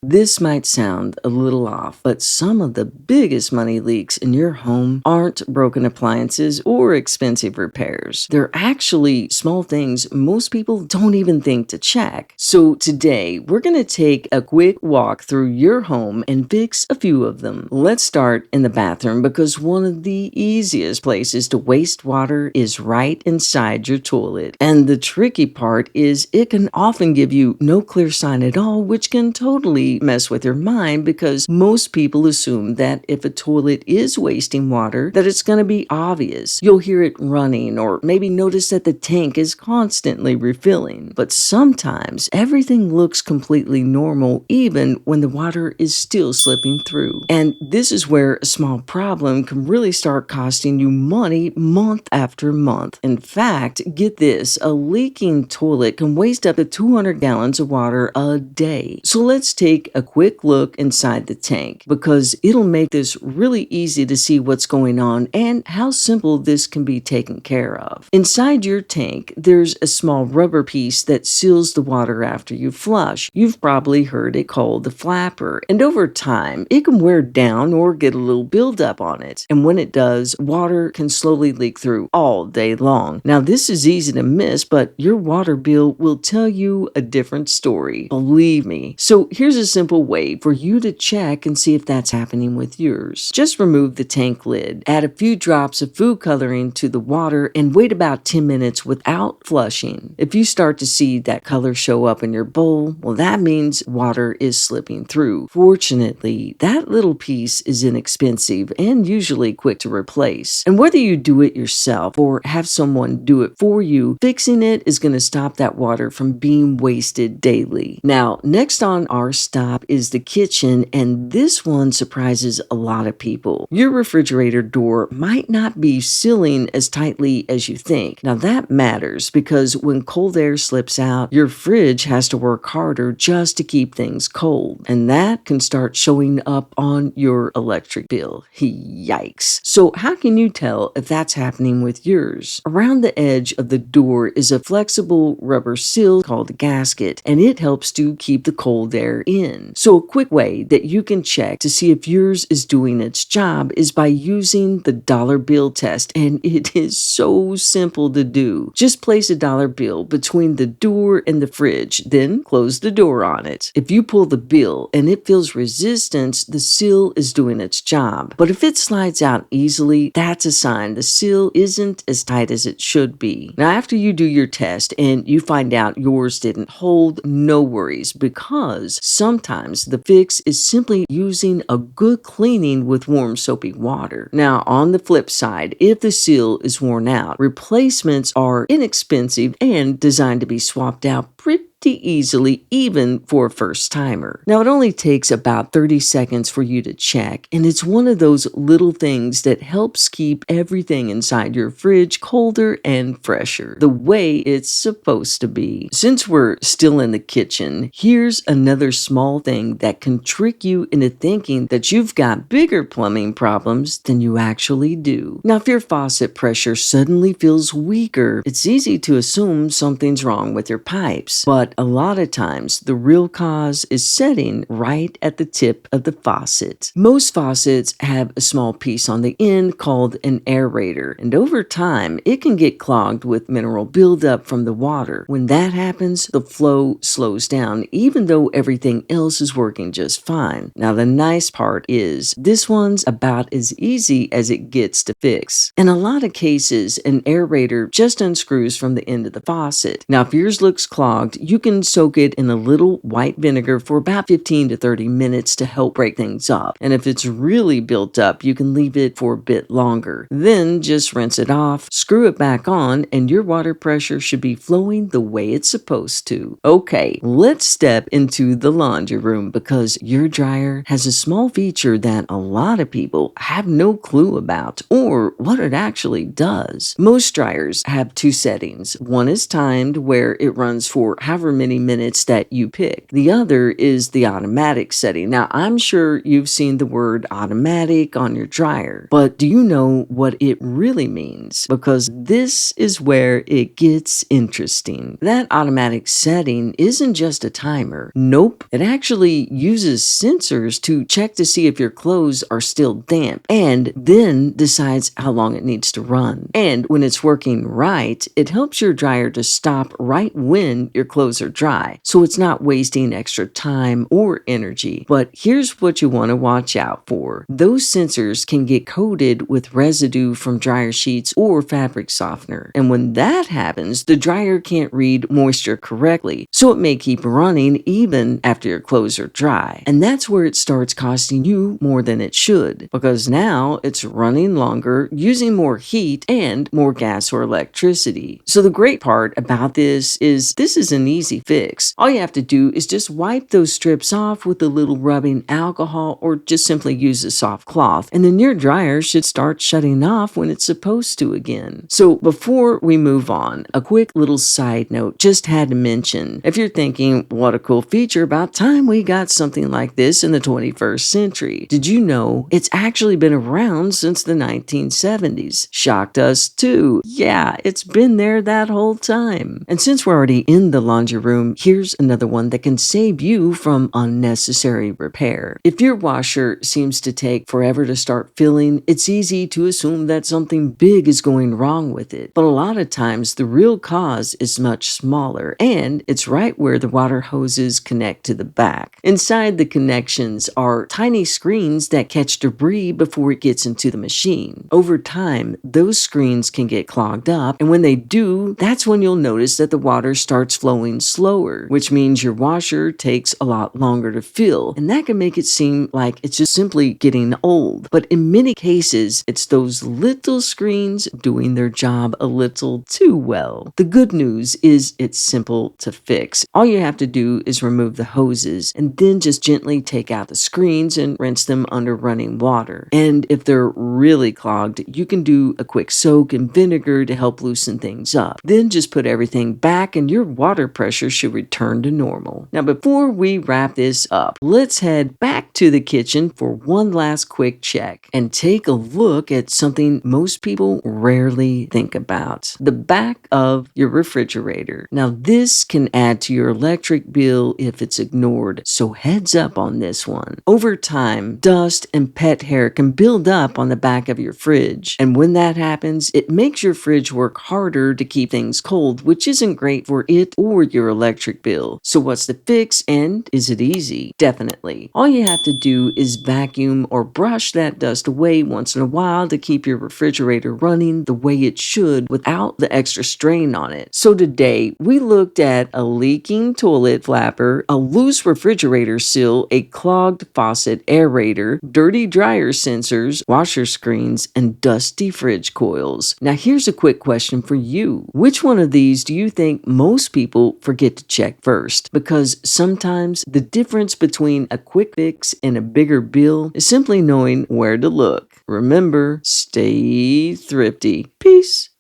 This might sound a little off, but some of the biggest money leaks in your home aren't broken appliances or expensive repairs. They're actually small things most people don't even think to check. So today, we're going to take a quick walk through your home and fix a few of them. Let's start in the bathroom because one of the easiest places to waste water is right inside your toilet. And the tricky part is it can often give you no clear sign at all, which can totally mess with your mind because most people assume that if a toilet is wasting water, that it's going to be obvious. You'll hear it running or maybe notice that the tank is constantly refilling. But sometimes everything looks completely normal even when the water is still slipping through. And this is where a small problem can really start costing you money month after month. In fact, get this, a leaking toilet can waste up to 200 gallons of water a day. So let's take a quick look inside the tank because it'll make this really easy to see what's going on and how simple this can be taken care of. Inside your tank, there's a small rubber piece that seals the water after you flush. You've probably heard it called the flapper, and over time, it can wear down or get a little buildup on it. And when it does, water can slowly leak through all day long. Now, this is easy to miss, but your water bill will tell you a different story. Believe me. So here's a simple way for you to check and see if that's happening with yours. Just remove the tank lid, add a few drops of food coloring to the water, and wait about 10 minutes without flushing. If you start to see that color show up in your bowl, well, that means water is slipping through. Fortunately, that little piece is inexpensive and usually quick to replace. And whether you do it yourself or have someone do it for you, fixing it is going to stop that water from being wasted daily. Now, next on our stop is the kitchen, and this one surprises a lot of people. Your refrigerator door might not be sealing as tightly as you think. Now that matters because when cold air slips out, your fridge has to work harder just to keep things cold, and that can start showing up on your electric bill. Yikes. So how can you tell if that's happening with yours? Around the edge of the door is a flexible rubber seal called a gasket, and it helps to keep the cold air in. So a quick way that you can check to see if yours is doing its job is by using the dollar bill test, and it is so simple to do. Just place a dollar bill between the door and the fridge, then close the door on it. If you pull the bill and it feels resistance, the seal is doing its job. But if it slides out easily, that's a sign the seal isn't as tight as it should be. Now, after you do your test and you find out yours didn't hold, no worries, because sometimes the fix is simply using a good cleaning with warm soapy water. Now, on the flip side, if the seal is worn out, replacements are inexpensive and designed to be swapped out pretty easily, even for a first timer. Now, it only takes about 30 seconds for you to check, and it's one of those little things that helps keep everything inside your fridge colder and fresher, the way it's supposed to be. Since we're still in the kitchen, here's another small thing that can trick you into thinking that you've got bigger plumbing problems than you actually do. Now, if your faucet pressure suddenly feels weaker, it's easy to assume something's wrong with your pipes, but a lot of times the real cause is setting right at the tip of the faucet. Most faucets have a small piece on the end called an aerator, and over time it can get clogged with mineral buildup from the water. When that happens, the flow slows down even though everything else is working just fine. Now the nice part is this one's about as easy as it gets to fix. In a lot of cases, an aerator just unscrews from the end of the faucet. Now if yours looks clogged, you can soak it in a little white vinegar for about 15 to 30 minutes to help break things up. And if it's really built up, you can leave it for a bit longer. Then just rinse it off, screw it back on, and your water pressure should be flowing the way it's supposed to. Okay, let's step into the laundry room because your dryer has a small feature that a lot of people have no clue about or what it actually does. Most dryers have two settings. One is timed where it runs for however however many minutes that you pick. The other is the automatic setting. Now, I'm sure you've seen the word automatic on your dryer, but do you know what it really means? Because this is where it gets interesting. That automatic setting isn't just a timer. Nope. It actually uses sensors to check to see if your clothes are still damp and then decides how long it needs to run. And when it's working right, it helps your dryer to stop right when your clothes are dry, so it's not wasting extra time or energy. But here's what you want to watch out for. Those sensors can get coated with residue from dryer sheets or fabric softener. And when that happens, the dryer can't read moisture correctly, so it may keep running even after your clothes are dry. And that's where it starts costing you more than it should, because now it's running longer, using more heat and more gas or electricity. So the great part about this is an easy fix. All you have to do is just wipe those strips off with a little rubbing alcohol or just simply use a soft cloth, and then your dryer should start shutting off when it's supposed to again. So before we move on, a quick little side note just had to mention, if you're thinking, what a cool feature, about time we got something like this in the 21st century. Did you know it's actually been around since the 1970s? Shocked us too. Yeah, it's been there that whole time. And since we're already in the laundry room, here's another one that can save you from unnecessary repair. If your washer seems to take forever to start filling, it's easy to assume that something big is going wrong with it. But a lot of times the real cause is much smaller, and it's right where the water hoses connect to the back. Inside the connections are tiny screens that catch debris before it gets into the machine. Over time, those screens can get clogged up, and when they do, that's when you'll notice that the water starts flowing slower, which means your washer takes a lot longer to fill, and that can make it seem like it's just simply getting old. But in many cases, it's those little screens doing their job a little too well. The good news is it's simple to fix. All you have to do is remove the hoses and then just gently take out the screens and rinse them under running water. And if they're really clogged, you can do a quick soak in vinegar to help loosen things up. Then just put everything back and your water pressure should return to normal. Now, before we wrap this up, let's head back to the kitchen for one last quick check and take a look at something most people rarely think about: the back of your refrigerator. Now, this can add to your electric bill if it's ignored, so heads up on this one. Over time, dust and pet hair can build up on the back of your fridge, and when that happens, it makes your fridge work harder to keep things cold, which isn't great for it or your electric bill. So what's the fix, and is it easy? Definitely. All you have to do is vacuum or brush that dust away once in a while to keep your refrigerator running the way it should without the extra strain on it. So today, we looked at a leaking toilet flapper, a loose refrigerator seal, a clogged faucet aerator, dirty dryer sensors, washer screens, and dusty fridge coils. Now here's a quick question for you. Which one of these do you think most people forget to check first? Because sometimes the difference between a quick fix and a bigger bill is simply knowing where to look. Remember, stay thrifty. Peace.